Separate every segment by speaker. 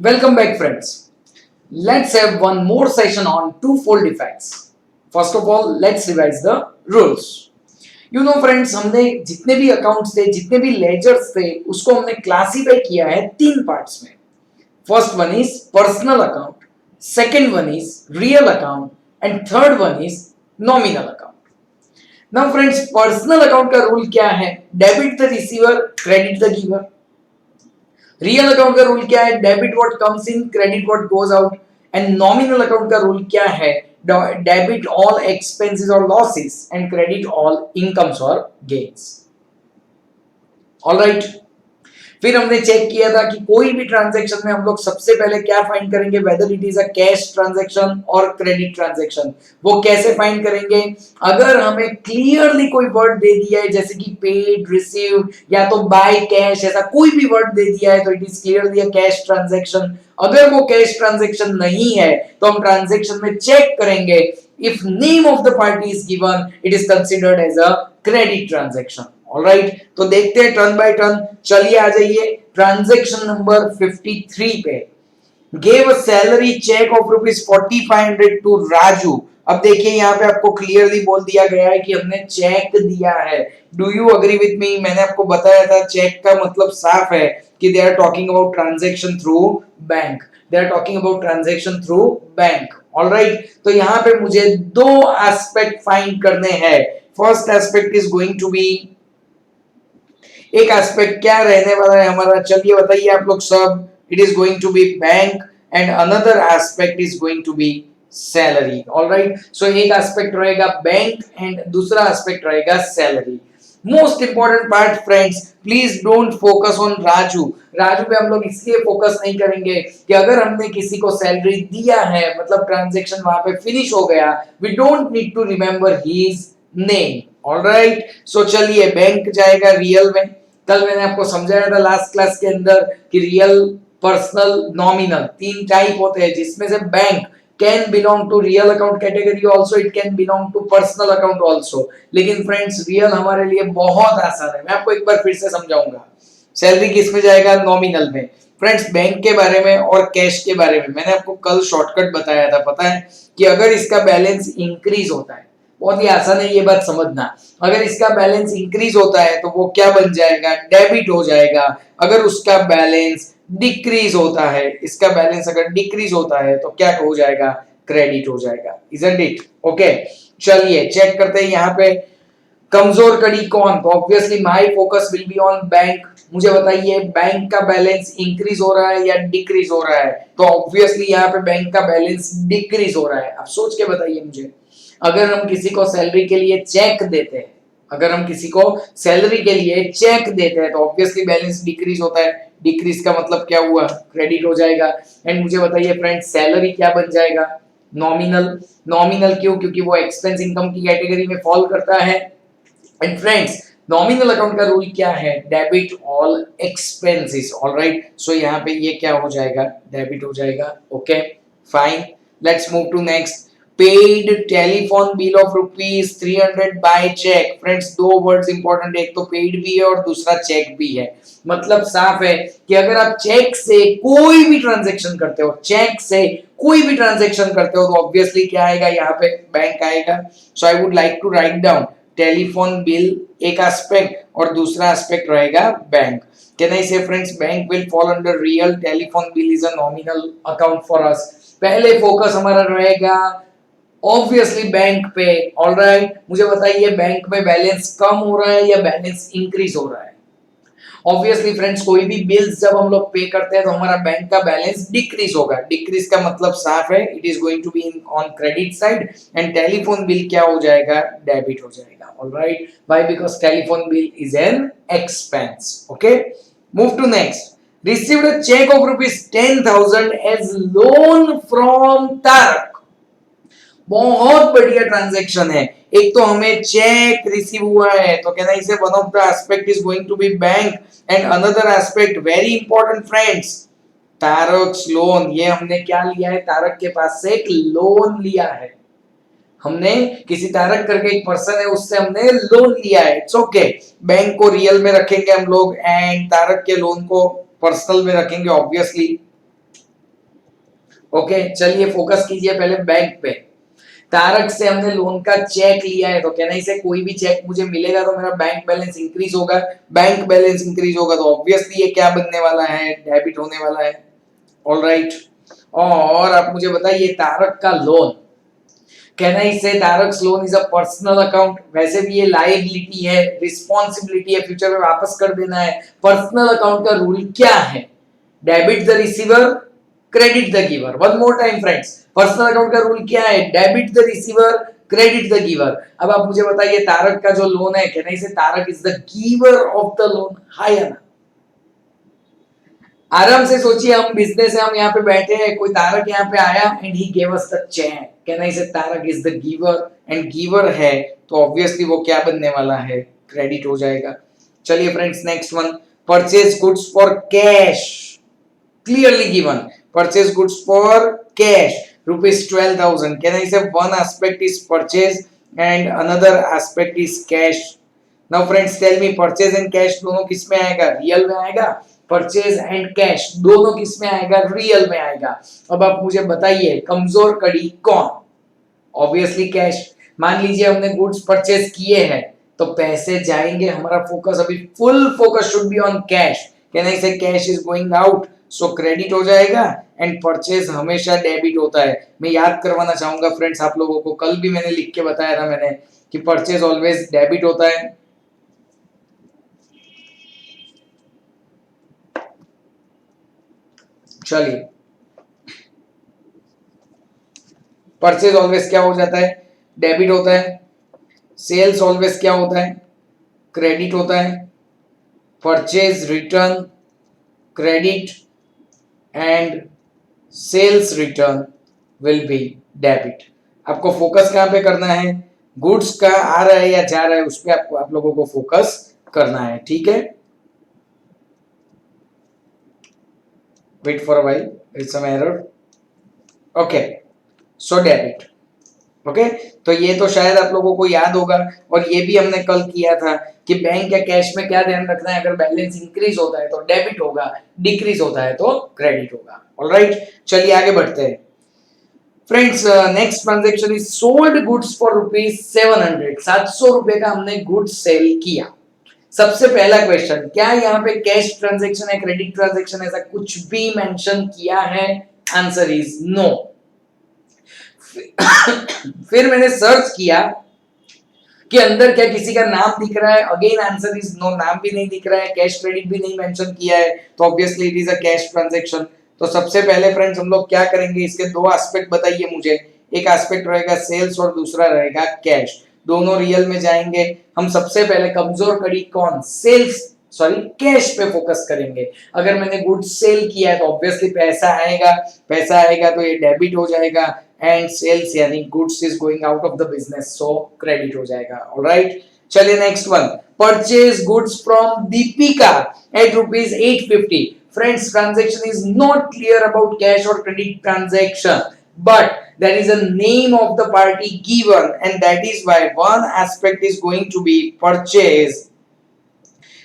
Speaker 1: Welcome back, friends. Let's have one more session on twofold effects. First of all, let's revise the rules. You know, friends, हमने जितने भी accounts थे, जितने भी ledgers थे, उसको हमने क्लासीफाई किया है तीन पार्ट्स में. First one is personal account, second one is real account, and third one is nominal account. Now, friends, personal account का रूल क्या है? Debit the receiver, credit the giver. Real account का rule क्या है? Debit what comes in, credit what goes out. And nominal account का rule क्या है? Debit all expenses और losses and credit all incomes और गेन्स. ऑलराइट. फिर हमने चेक किया था कि कोई भी ट्रांजैक्शन में हम लोग सबसे पहले क्या फाइंड करेंगे, whether it is a cash transaction और क्रेडिट ट्रांजैक्शन. वो कैसे फाइंड करेंगे? अगर हमें क्लियरली कोई वर्ड दे दिया है जैसे कि पेड, रिसीव्ड या तो बाय कैश, ऐसा कोई भी वर्ड दे दिया है तो it is clearly a cash transaction. अगर वो कैश ट्रांजैक्शन नहीं है तो हम ट्रांजैक्शन में चेक करेंगे. If name of the party is given, it is considered as a credit transaction. Alright, तो देखते हैं टर्न बाय टर्न. चलिए आ जाइए ट्रांजैक्शन नंबर 53 पे. Gave a salary cheque of ₹4500 to Raju. अब देखिए यहाँ पे आपको क्लियरली बोल दिया गया है कि हमने चेक दिया है. Do you agree with me? मैंने आपको बताया था चेक का मतलब साफ है कि they are talking about transaction through bank. They are talking about transaction through bank. Alright, तो यहाँ पे मुझे दो एस्पेक्ट फाइंड करने हैं. First aspect is going to be, एक एस्पेक्ट क्या रहने वाला है हमारा, चलिए बताइए आप लोग सब. It is going to be bank and another aspect is going to be salary. Alright, so एक एस्पेक्ट रहेगा बैंक एंड दूसरा एस्पेक्ट रहेगा salary. Most important part friends, please don't focus on Raju. Raju पे हम लोग इसलिए फोकस नहीं करेंगे कि अगर हमने किसी को सैलरी दिया है मतलब ट्रांजैक्शन वहां पे फिनिश हो गया, we don't need to remember his name. Alright, so चलिए बैंक जाएगा रियल में. कल मैंने आपको समझाया था लास्ट क्लास के अंदर कि रियल, पर्सनल, नॉमिनल तीन टाइप होते हैं जिसमें से bank can belong to real account category also, it can belong to personal account also. लेकिन फ्रेंड्स रियल हमारे लिए बहुत आसान है. मैं आपको एक बार फिर से समझाऊंगा. सैलरी किस में जाएगा? नॉमिनल में. फ्रेंड्स बैंक के बारे में और कैश के बारे में मैंने आपको कल शॉर्टकट बताया था. पता है कि अगर इसका बैलेंस इंक्रीज होता है, बहुत ही आसान है ये बात समझना, अगर इसका बैलेंस इंक्रीज होता है तो वो क्या बन जाएगा? डेबिट हो जाएगा. अगर उसका बैलेंस डिक्रीज होता है, इसका बैलेंस अगर डिक्रीज होता है तो क्या हो जाएगा? क्रेडिट हो जाएगा. Isn't it? ओके, चलिए चेक करते हैं यहाँ पे कमजोर कड़ी कौन. तो obviously my focus will be on bank. मुझे बताइए बैंक का बैलेंस इंक्रीज हो रहा है या डिक्रीज हो रहा है? तो ऑब्वियसली यहाँ पे बैंक का बैलेंस डिक्रीज हो रहा है. अब सोच के बताइए मुझे, अगर हम किसी को सैलरी के लिए चेक देते हैं, अगर हम किसी को सैलरी के लिए चेक देते हैं तो ऑब्वियसली बैलेंस डिक्रीज होता है. डिक्रीज का मतलब क्या हुआ? क्रेडिट हो जाएगा. एंड मुझे बताइए फ्रेंड्स सैलरी क्या बन जाएगा? नॉमिनल. नॉमिनल क्यों? क्योंकि वो एक्सपेंस इनकम की कैटेगरी में फॉल करता है. एंड फ्रेंड्स नॉमिनल अकाउंट का रूल क्या है? Debit all expenses. Alright, so यहाँ पे ये क्या हो जाएगा? डेबिट हो जाएगा. Okay fine, let's move to next. Paid telephone bill of ₹300 by cheque. Friends दो वर्ड्स इंपॉर्टेंट है, एक तो पेड भी है और दूसरा चेक भी है. मतलब साफ है कि अगर आप चेक से कोई भी ट्रांजैक्शन करते हो, चेक से कोई भी ट्रांजैक्शन करते हो तो ऑब्वियसली क्या आएगा? यहाँ पे बैंक आएगा. So I would like to write down telephone bill एक एस्पेक्ट और दूसरा एस्पेक्ट रहेगा bank. Can I say friends bank will fall under real, telephone bill is a nominal account for us. पहले फोकस हमारा रहेगा obviously bank पे. Alright, मुझे बताइए बैंक में बैलेंस कम हो रहा है या बैलेंस इंक्रीज हो रहा है? ऑब्वियसली फ्रेंड्स कोई भी बिल्स जब हम लोग पे करते हैं तो हमारा बैंक का बैलेंस डिक्रीज होगा. डिक्रीज का मतलब साफ है, it is going to be in on credit side. And telephone bill क्या हो जाएगा? डेबिट हो जाएगा. Alright, why? Because telephone bill is an expense. Okay, move to next. Received a check of ₹10,000 as loan from Tarak. बहुत बढ़िया transaction है. एक तो हमें चेक रिसीव हुआ है तो कहना इसे one of the aspect is going to be bank. And another aspect very important friends, Tarak loan. ये हमने क्या लिया है? तारक के पास से एक लोन लिया है. हमने किसी तारक करके एक पर्सन है उससे हमने लोन लिया है. इट्स ओके, बैंक को रियल में रखेंगे हम लोग एंड तारक के लोन को पर्सनल में रखेंगे. ऑब्वियसली ओके चलिए फोकस कीजिए पहले बैंक पे। तारक से हमने लोन का चेक लिया है तो कहना से कोई भी चेक मुझे मिलेगा तो मेरा बैंक बैलेंस इंक्रीज होगा। बैंक बैलेंस इंक्रीज होगा तो ऑब्वियसली ये क्या बनने वाला है, डेबिट होने वाला है। ऑलराइट और आप मुझे बताइए तारक का लोन, कहना इसे Tarak loan is a personal account. वैसे भी ये लायबिलिटी है, रिस्पॉन्सिबिलिटी है, फ्यूचर में वापस कर देना है। पर्सनल अकाउंट का रूल क्या है? Debit the receiver, credit the giver. One more time friends, personal account का रूल क्या है? Debit the receiver, credit the giver. अब आप मुझे बताइए तारक का जो लोन है, कहना इसे Tarak is the giver of the loan, हां या ना? आराम से सोचिए, हम बिजनेस है, हम यहाँ पे बैठे हैं, कोई तारक यहाँ पे आया and he gave us the cheque, कहना इसे Tarak is the giver and giver है तो ऑब्वियसली वो क्या बनने वाला है? क्रेडिट हो जाएगा। चलिए friends next one, purchase goods for cash, clearly given purchase goods for cash rupees 12,000, can I say one aspect is purchase and another aspect is cash? Now friends tell me purchase and cash दोनों किस में आएगा? Real में आएगा। Purchase and cash दोनों किस में आएगा? रियल में आएगा। अब आप मुझे बताइए कमजोर कड़ी कौन? Obviously cash. मान लीजिए हमने गुड्स परचेज किए हैं तो पैसे जाएंगे, हमारा फोकस अभी full focus should be on cash, कहना इसे cash is going out so credit हो जाएगा एंड परचेज हमेशा डेबिट होता है। मैं याद करवाना चाहूंगा फ्रेंड्स आप लोगों को, कल भी मैंने लिख के बताया था मैंने कि परचेज ऑलवेज डेबिट होता है। चलिए परचेज ऑलवेज क्या हो जाता है? डेबिट होता है। सेल्स ऑलवेज क्या होता है? क्रेडिट होता है। Purchase return credit and sales return will be debit. आपको फोकस कहां पे करना है? गुड्स का आ रहा है या जा रहा है उस पे आपको आप लोगों को फोकस करना है, ठीक है? Wait for a while, it's some error. Okay so debit. Okay तो ये तो शायद आप लोगों को याद होगा और ये भी हमने कल किया था कि बैंक या कैश में क्या ध्यान रखना है, अगर बैलेंस इंक्रीज होता है तो डेबिट होगा, डिक्रीज होता है तो क्रेडिट होगा। ऑलराइट चलिए आगे बढ़ते हैं friends. Next transaction is sold goods for rupees 700, 700 रुपए का हमने गुड्स सेल किया। सबसे पहला क्वेश्चन, क्या यहाँ पे कैश ट्रांजैक्शन है, क्रेडिट ट्रांजैक्शन ऐसा कुछ भी मेंशन किया है? Answer is no. फिर मैंने सर्च किया कि अंदर क्या किसी का नाम दिख रहा है, अगेन आंसर इज नो, नाम भी नहीं दिख रहा है, कैश क्रेडिट भी नहीं मेंशन किया है तो obviously it is a cash transaction. तो सबसे पहले फ्रेंड्स हम लोग क्या करेंगे, इसके दो एस्पेक्ट बताइए मुझे। एक एस्पेक्ट रहेगा सेल्स और दूसरा रहेगा कैश, दोनों रियल में जाएंगे। हम सबसे पहले कमजोर कड़ी कौन? सेल्स सॉरी कैश पे फोकस करेंगे। अगर मैंने गुड्स सेल किया है तो ऑब्वियसली पैसा आएगा, पैसा आएगा तो ये डेबिट हो जाएगा एंड सेल्स यानी goods is going out of the business so credit हो जाएगा। ऑलराइट चलिए next one, purchase goods from Deepika at rupees 850। Friends transaction is not clear about cash और credit transaction but there is a name of the party given and that is why one aspect is going to be purchase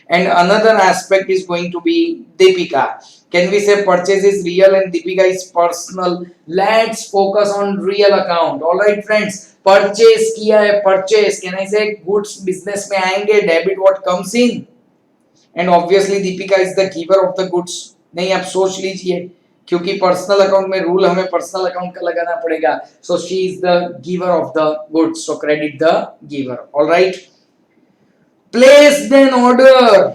Speaker 1: and another aspect is going to be Deepika. Can we say purchase is real and Deepika is personal? Let's focus on real account. All right friends, purchase किया है, purchase can I say goods business में आएंगे, debit what comes in and obviously Deepika is the giver of the goods। नहीं आप सोच लीजिए क्योंकि personal account में रूल हमें पर्सनल अकाउंट का लगाना पड़ेगा so she is the giver of the goods so credit the giver. Alright placed an order,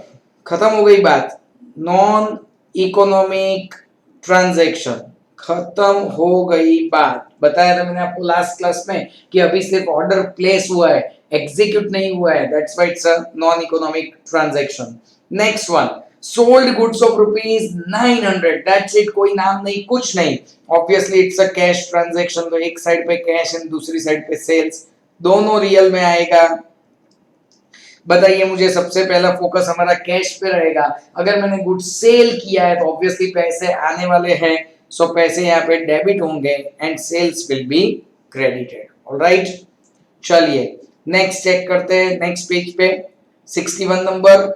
Speaker 1: खत्म हो गई बात। नॉन इकोनॉमिक ट्रांजैक्शन खत्म हो गई बात। बताया था मैंने आपको लास्ट क्लास में कि अभी सिर्फ ऑर्डर प्लेस हुआ है, एग्जीक्यूट नहीं हुआ है, that's why it's a non economic transaction. Next one, sold goods of rupees 900, that's it, कोई नाम नहीं कुछ नहीं। Obviously it's a cash transaction, तो एक साइड पे कैश एंड दूसरी साइड पे सेल्स, दोनों रियल में आएगा। बताइए मुझे सबसे पहला फोकस हमारा कैश पे रहेगा। अगर मैंने गुड्स सेल किया है तो ऑब्वियसली पैसे आने वाले हैं सो पैसे यहाँ पे डेबिट होंगे and sales will be credited. Alright चलिए नेक्स्ट चेक करते हैं, नेक्स्ट पेज पे 61 नंबर,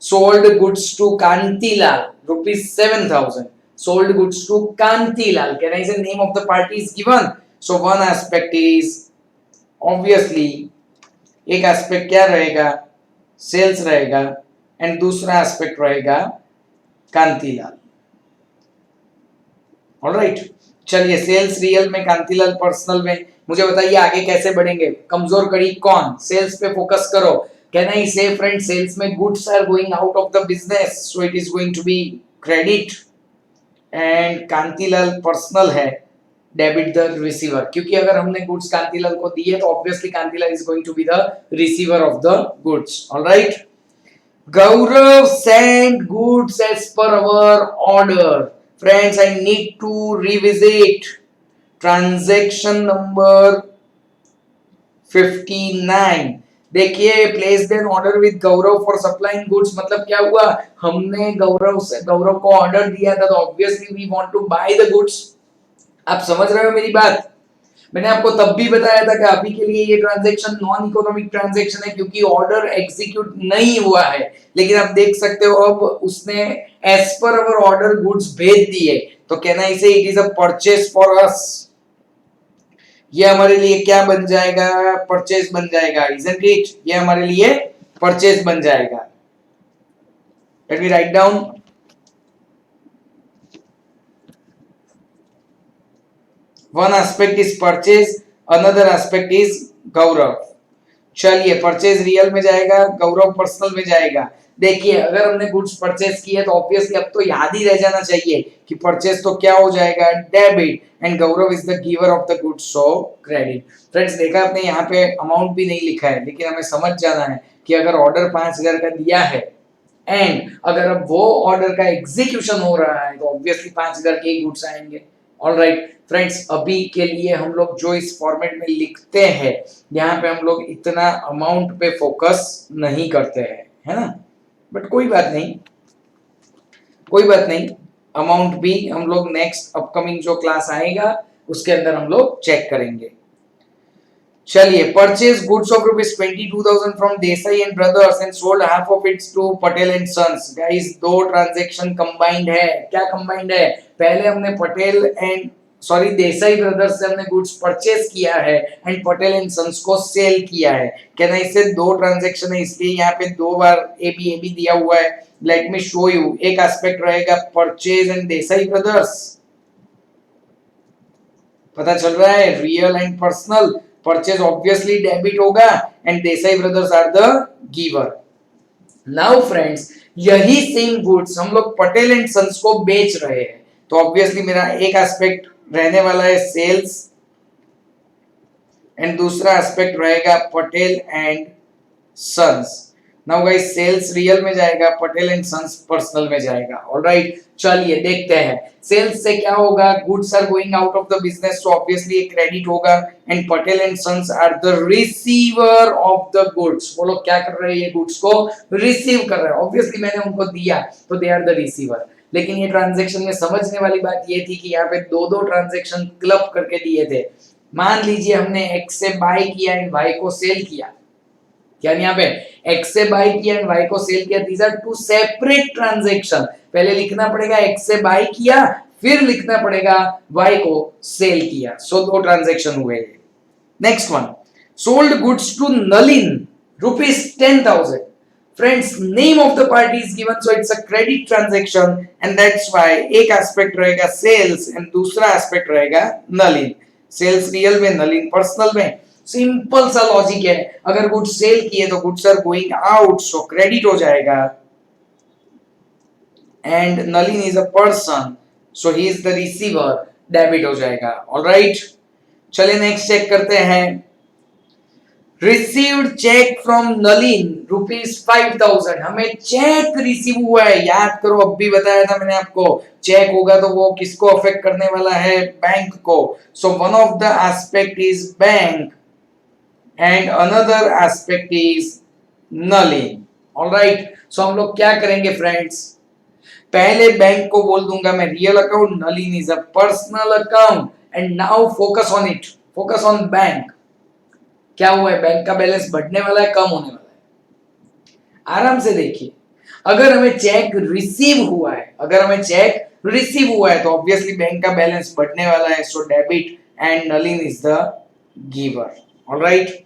Speaker 1: sold goods to Kantilal rupees 7,000। sold goods to Kantilal. Can I say name of the party is given? So one aspect is obviously, एक aspect क्या रहेगा, sales रहेगा, and दूसरा एस्पेक्ट रहेगा कांतिलाल. ऑलराइट, चलिए सेल्स रियल में, कांतिलाल पर्सनल में. मुझे बताइए आगे कैसे बढ़ेंगे. कमजोर कड़ी कौन, सेल्स पे फोकस करो. Can I say friend, sales में goods are going out of the business, so it is going to be credit. And Kantilal personal है, डेबिट द रिसीवर, क्योंकि अगर हमने गुड्स कांतिलाल को दिए तो obviously Kantilal is going to be the receiver of the goods. Alright, Gaurav sent goods as per our order. Friends, I need to revisit transaction number 59. देखिए, placed an order with Gaurav for supplying goods, मतलब क्या हुआ, हमने गौरव को order दिया था, तो obviously we want to buy the goods. आप समझ रहे हो मेरी बात. मैंने आपको तब भी बताया था कि अभी के लिए ये ट्रांजैक्शन नॉन इकोनॉमिक ट्रांजैक्शन है, क्योंकि ऑर्डर एग्जीक्यूट नहीं हुआ है. लेकिन आप देख सकते हो अब उसने एज पर अवर ऑर्डर गुड्स भेज दिए, तो कैन आई से it is a purchase for us. ये हमारे लिए क्या बन जाएगा, परचेज बन जाएगा, इजंट इट. ये हमारे लिए परचेज बन जाएगा. Let me write down. One aspect is purchase, another aspect is गौरव. चलिए, परचेज रियल में जाएगा, गौरव पर्सनल में जाएगा. देखिए, अगर हमने गुड्स परचेज किए तो ऑब्वियसली अब तो याद ही रह जाना चाहिए कि परचेज तो क्या हो जाएगा, debit, and Gaurav is the giver of the goods, so credit. Friends, देखा आपने, यहाँ पे अमाउंट भी नहीं लिखा है, लेकिन हमें समझ जाना है कि अगर ऑर्डर 5000 का दिया है एंड अगर अब वो ऑर्डर का एग्जीक्यूशन हो रहा है तो ऑब्वियसली 5000 के ही गुड्स आएंगे. ऑलराइट फ्रेंड्स, अभी के लिए हम लोग जो इस फॉर्मेट में लिखते हैं, यहाँ पे हम लोग इतना अमाउंट पे फोकस नहीं करते हैं, है ना. बट कोई बात नहीं, कोई बात नहीं. अमाउंट भी हम लोग नेक्स्ट अपकमिंग जो क्लास आएगा उसके अंदर हम लोग चेक करेंगे. चलिए, purchase goods of ₹22,000 from Desai and brothers and sold half of its to Patel and sons. Guys, दो ट्रांजैक्शन कंबाइंड है. क्या कंबाइंड है, पहले हमने पटेल एंड देसाई ब्रदर्स से हमने गुड्स परचेज किया है एंड पटेल एंड सन्स को सेल किया है. कहना इससे दो ट्रांजैक्शन है, इसलिए यहाँ पे दो बार ए बी दिया हुआ है. Let me show you. एक एस्पेक्ट रहेगा परचेज एंड देसाई ब्रदर्स, पता चल रहा है, real and personal. Purchase obviously debit होगा and Desai brothers are the giver. Now friends, यही सेम गुड्स हम लोग पटेल एंड सन्स को बेच रहे हैं, तो ऑब्वियसली मेरा एक एस्पेक्ट रहने वाला है सेल्स एंड दूसरा एस्पेक्ट रहेगा Patel and sons. Now guys, sales real में जाएगा, पटेल एंड सन्स पर्सनल में जाएगा. ऑलराइट, चलिए देखते हैं. सेल्स से क्या होगा, goods are going out of the business, so obviously ये क्रेडिट होगा and Patel and sons are the receiver of the goods. वो लोग क्या कर रहे हैं, ये गुड्स को रिसीव कर रहे हैं. ऑब्वियसली मैंने उनको दिया तो दे आर द रिसीवर. लेकिन ये ट्रांजैक्शन में समझने वाली बात ये थी कि यहाँ पे दो ट्रांजैक्शन क्लब करके दिए थे. मान लीजिए हमने एक्स से बाय किया एंड वाई को सेल किया. क्या यहाँ पे एक्स से बाय किया एंड वाई को सेल किया, these are two separate transaction. पहले लिखना पड़ेगा एक्स से बाय किया, फिर लिखना पड़ेगा वाई को सेल किया. सो दो ट्रांजैक्शन हुए. Next one, sold goods to Nalin ₹10,000. Friends, name of the party is given, so it's a credit transaction and that's why एक एस्पेक्ट रहेगा सेल्स एंड दूसरा एस्पेक्ट रहेगा नलिन. सेल्स रियल में, नलिन पर्सनल में. सिंपल सा लॉजिक है. अगर गुड्स सेल किए तो goods are going out, so credit हो जाएगा and Nalin is a person, so he is the receiver, debit हो जाएगा. ऑलराइट, चलिए नेक्स्ट चेक करते हैं. Received cheque from Nalin ₹5,000. हमें चेक रिसीव हुआ है. याद करो, अब भी बताया था मैंने आपको, चेक होगा तो वो किसको अफेक्ट करने वाला है, बैंक को. So one of the aspect is bank and another aspect is Nalin. Alright, so हम लोग क्या करेंगे फ्रेंड्स, पहले बैंक को बोल दूंगा मैं real account, Nalin is a personal account and now focus on it, focus on bank. क्या हुआ है, बैंक का बैलेंस बढ़ने वाला है, कम होने वाला है. आराम से देखिए, अगर हमें चेक रिसीव हुआ है, अगर हमें चेक रिसीव हुआ है तो ऑब्वियसली बैंक का बैलेंस बढ़ने वाला है, सो debit and Nalin is the giver. Alright,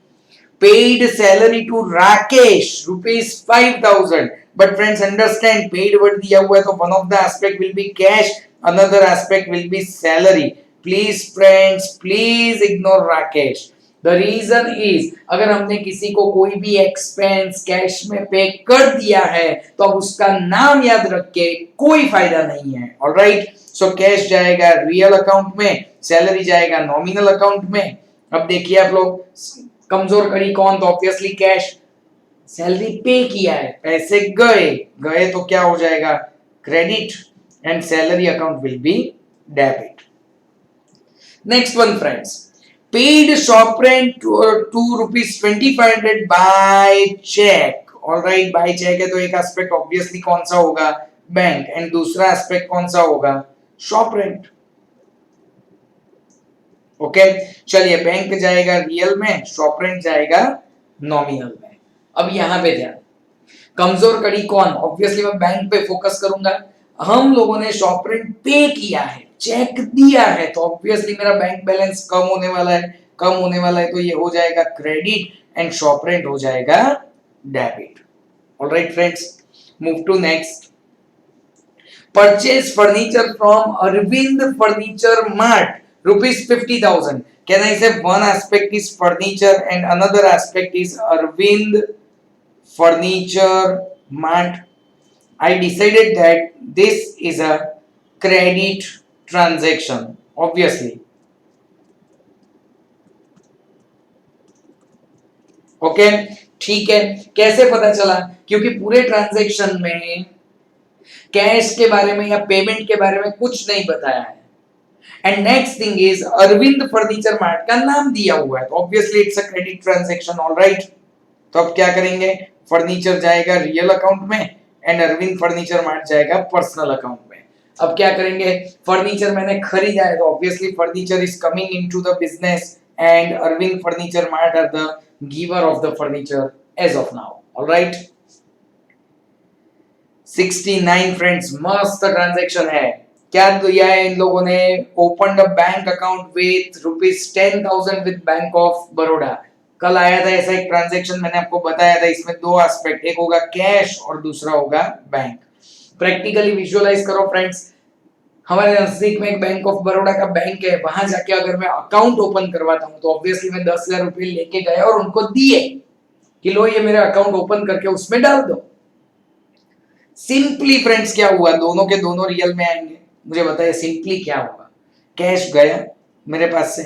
Speaker 1: paid salary to Rakesh rupees 5000, but friends understand paid word दिया हुआ है तो one of the aspect will be cash, another aspect will be salary. Please friends, please ignore Rakesh. The reason is अगर हमने किसी को कोई भी एक्सपेंस कैश में पे कर दिया है तो अब उसका नाम याद रख के कोई फायदा नहीं है। ऑलराइट, सो कैश जाएगा रियल अकाउंट में, सैलरी जाएगा नॉमिनल अकाउंट में। अब देखिए आप लोग, कमजोर कड़ी कौन, तो ऑब्वियसली कैश। सैलरी पे किया है, पैसे गए, गए तो क्या हो जाएगा, credit, and salary account will be debit. Next one friends, paid shop rent to rupees 2500 by cheque. Alright, by cheque है तो एक एस्पेक्ट ऑब्वियसली कौन सा होगा, बैंक, एंड दूसरा एस्पेक्ट कौन सा होगा, शॉप रेंट। ओके, चलिए बैंक जाएगा रियल में, शॉप रेंट जाएगा नॉमिनल में। अब यहां पे ध्यान, कमजोर कड़ी कौन, ऑब्वियसली मैं बैंक पे फोकस करूंगा। हम लोगों ने शॉप रेंट पे किया है, चेक दिया है, तो ऑब्वियसली मेरा बैंक बैलेंस कम होने वाला है, कम होने वाला है तो ये हो जाएगा क्रेडिट एंड शॉप रेंट हो जाएगा debit. Alright friends, move to next. Purchase furniture from Arvind furniture mart rupees 50,000. Can I say one aspect is furniture and another aspect is Arvind Furniture Mart? I decided that this is a credit transaction, obviously. Okay, ठीक है, कैसे पता चला, क्योंकि पूरे transaction में cash के बारे में या पेमेंट के बारे में कुछ नहीं बताया है। And next thing is Arvind furniture mart का नाम दिया हुआ है तो obviously it's a credit transaction. Alright, तो अब क्या करेंगे, फर्नीचर जाएगा रियल अकाउंट में एंड अरविंद फर्नीचर मार्ट जाएगा पर्सनल अकाउंट में। अब क्या करेंगे, फर्नीचर मैंने खरीदा है तो obviously furniture is coming into the business and Arvind furniture mart are the giver of the furniture as of now. Alright, 69 friends, मस्त ट्रांजैक्शन है। क्या दिया है इन लोगों ने, open a bank account with rupees 10,000 with bank of Baroda. कल आया था ऐसा एक ट्रांजैक्शन, मैंने आपको बताया था, इसमें दो एस्पेक्ट, एक होगा कैश और दूसरा होगा बैंक। प्रैक्टिकली विजुअलाइज करो फ्रेंड्स, हमारे नजदीक में एक बैंक ऑफ बड़ौदा का बैंक है, वहां जाके अगर मैं अकाउंट ओपन करवाता हूं तो ऑब्वियसली मैं 10,000 रुपए लेके गया और उनको दिए कि लो ये मेरा अकाउंट ओपन करके उसमें डाल दो। सिंपली फ्रेंड्स क्या हुआ, दोनों के दोनों रियल में आएंगे। मुझे बताइए सिंपली क्या होगा, कैश गया मेरे पास से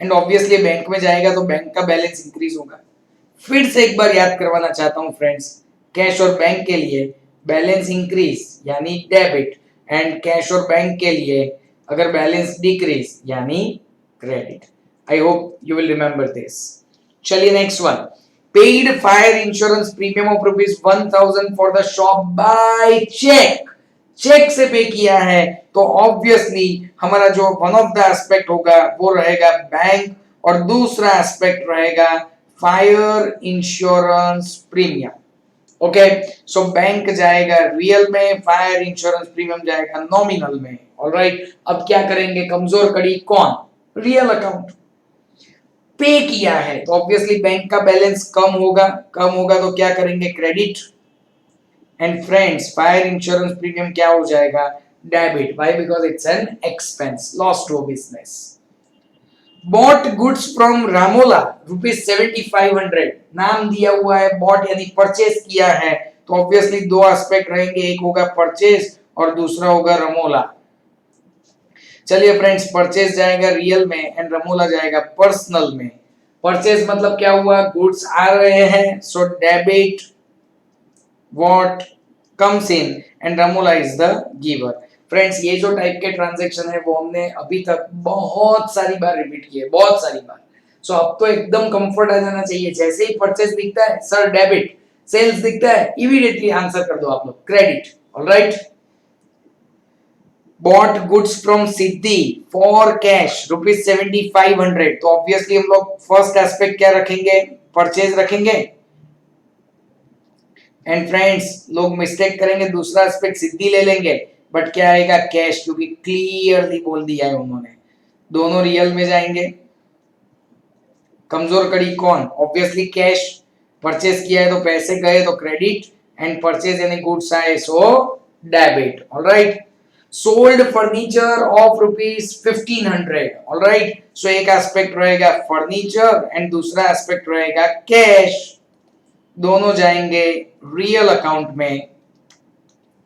Speaker 1: एंड ऑब्वियसली बैंक में जाएगा तो बैंक का बैलेंस इंक्रीज होगा। फिर से एक बार याद करवाना चाहता हूं फ्रेंड्स, कैश और बैंक के लिए बैलेंस इंक्रीज यानी डेबिट एंड कैश और बैंक के लिए अगर बैलेंस डिक्रीज यानी credit. I hope you will remember this. चलिए next one, paid fire insurance premium of rupees 1000 for the shop by cheque. Cheque से पे किया है तो ऑब्वियसली हमारा जो वन ऑफ द एस्पेक्ट होगा वो रहेगा बैंक और दूसरा एस्पेक्ट रहेगा fire insurance premium. Okay, so bank जाएगा रियल में, फायर इंश्योरेंस प्रीमियम जाएगा नॉमिनल में। ऑलराइट, अब क्या करेंगे, कमजोर कड़ी कौन, रियल अकाउंट। पे किया है तो ऑब्वियसली बैंक का बैलेंस कम होगा, कम होगा तो क्या करेंगे, credit. And friends, fire insurance premium क्या हो जाएगा, debit. Why, because it's an expense, loss to business. Bought goods from Ramola rupees 7500, नाम दिया हुआ है बॉट यानी परचेज किया है तो ऑब्वियसली दो एस्पेक्ट रहेंगे, एक होगा परचेज और दूसरा होगा रमोला। चलिए फ्रेंड्स, परचेज जाएगा रियल में एंड रमोला जाएगा पर्सनल में। परचेज मतलब क्या हुआ, गुड्स आ रहे हैं so debit what comes in and Ramola is the giver। Friends, ये जो टाइप के ट्रांजैक्शन है वो हमने अभी तक बहुत सारी बार रिपीट किए, बहुत सारी बार। सो अब तो एकदम कंफर्ट आ जाना चाहिए, जैसे ही परचेज दिखता है सर डेबिट, सेल्स दिखता है इमीडिएटली आंसर कर दो आप लोग credit. Alright, bot goods from Siddhi for cash rupees 7500 तो ऑब्वियसली हम लोग फर्स्ट एस्पेक्ट क्या रखेंगे, परचेज रखेंगे। एंड फ्रेंड्स, लोग मिस्टेक करेंगे, दूसरा एस्पेक्ट सिद्धि ले लेंगे बट क्या आएगा कैश, क्योंकि क्लियरली बोल दिया है उन्होंने, दोनों रियल में जाएंगे। कमजोर कड़ी कौन, ऑब्वियसली कैश, परचेज किया है तो पैसे गए तो क्रेडिट, एंड परचेज यानी गुड्स आए so debit. Alright, sold furniture of rupees 1500। Alright, so एक एस्पेक्ट रहेगा फर्नीचर एंड दूसरा एस्पेक्ट रहेगा कैश, दोनों जाएंगे रियल अकाउंट में,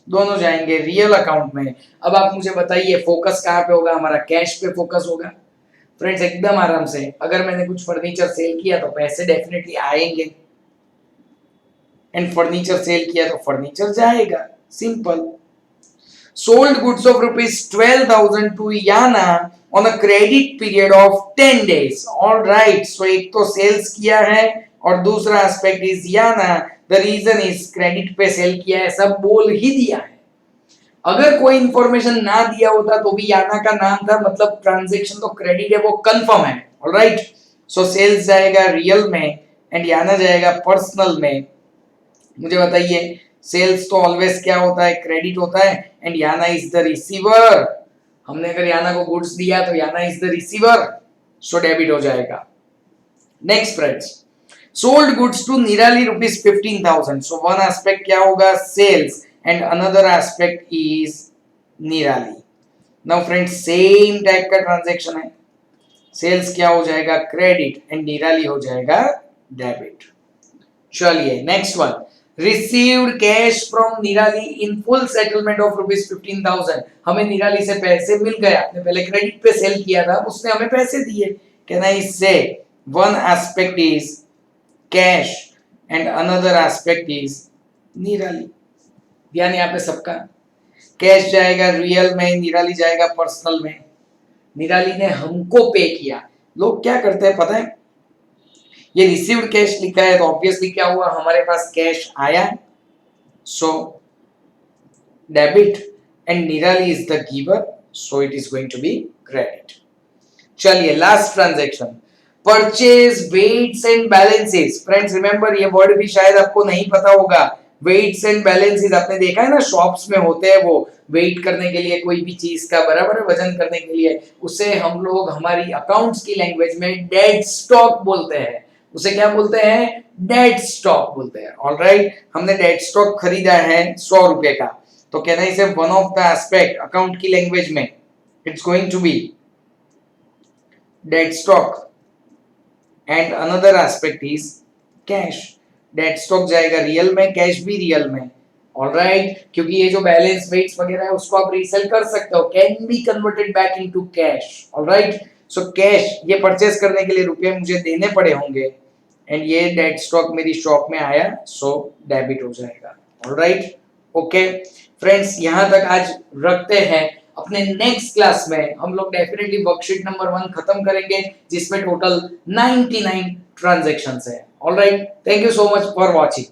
Speaker 1: दोनों जाएंगे रियल अकाउंट में। अब आप मुझे बताइए फोकस कहां पे होगा, हमारा कैश पे फोकस होगा। फ्रेंड्स एकदम आराम से, अगर मैंने कुछ फर्नीचर सेल किया तो पैसे डेफिनेटली आएंगे, एंड फर्नीचर सेल किया तो फर्नीचर जाएगा, simple. Sold goods of rupees 12,000 to Yana on a credit period of 10 days. Alright, so एक तो सेल्स किया है और दूसरा aspect is Yana, the reason is credit पे सेल किया है, सब बोल ही दिया है। अगर कोई इंफॉर्मेशन ना दिया होता तो भी याना का नाम था, मतलब ट्रांजैक्शन तो क्रेडिट है वो कंफर्म है। ऑलराइट, सो सेल्स जाएगा रियल में एंड याना जाएगा पर्सनल में। मुझे बताइए सेल्स तो ऑलवेज क्या होता है, क्रेडिट होता है, and Yana is the receiver. हमने अगर याना को गुड्स दिया तो Yana is the receiver, so debit हो जाएगा। Next friends, sold goods to Nirali rupees 15,000। So one aspect क्या होगा, sales, and another aspect is Nirali. Now friends same type का ट्रांजैक्शन है, सेल्स क्या हो जाएगा क्रेडिट एंड निराली हो जाएगा डेबिट। चलिए next one, received cash from Nirali in full settlement of rupees 15,000। हमें निराली से पैसे मिल गए, आपने पहले क्रेडिट पे सेल किया था, उसने हमें पैसे दिए। कैन आई से one aspect is cash and another aspect is निराली। ध्यान यहाँ पे सबका, कैश जाएगा रियल में, निराली जाएगा पर्सनल में। निराली ने हमको पे किया, लोग क्या करते हैं पता है, ये रिसीव्ड कैश लिखा है तो ऑब्वियसली क्या हुआ, हमारे पास कैश आया, so debit, and Nirali is the giver, so it is going to be credit. चलिए last transaction, purchase weights and balances. Friends remember ये वर्ड भी शायद आपको नहीं पता होगा, वेट्स एंड बैलेंसेस आपने देखा है ना, शॉप्स में होते हैं वो वेट करने के लिए, कोई भी चीज का बराबर है वजन करने के लिए, उसे हम लोग हमारी अकाउंट्स की लैंग्वेज में डेड स्टॉक बोलते हैं। उसे क्या बोलते हैं, डेड स्टॉक बोलते हैं। ऑलराइट, हमने डेड स्टॉक खरीदा है 100 रुपए का, तो कहना इसे one of the aspect account की लैंग्वेज में it's going to be dead stock, and another aspect is cash. Dead stock जाएगा रियल में, कैश भी रियल में। ऑलराइट, क्योंकि ये जो बैलेंस वेट्स वगैरह है उसको आप रीसेल कर सकते हो, can be converted back into cash. Alright, so cash ये परचेस करने के लिए रुपए मुझे देने पड़े होंगे, एंड ये डेड स्टॉक मेरी शॉप में आया, सो डेबिट हो जाएगा। ऑलराइट, ओके फ्रेंड्स, यहां तक आज रखते हैं। अपने नेक्स्ट क्लास में हम लोग डेफिनेटली वर्कशीट नंबर 1 खत्म करेंगे, जिसमें टोटल 99 ट्रांजैक्शंस है। Alright, thank you so much for watching.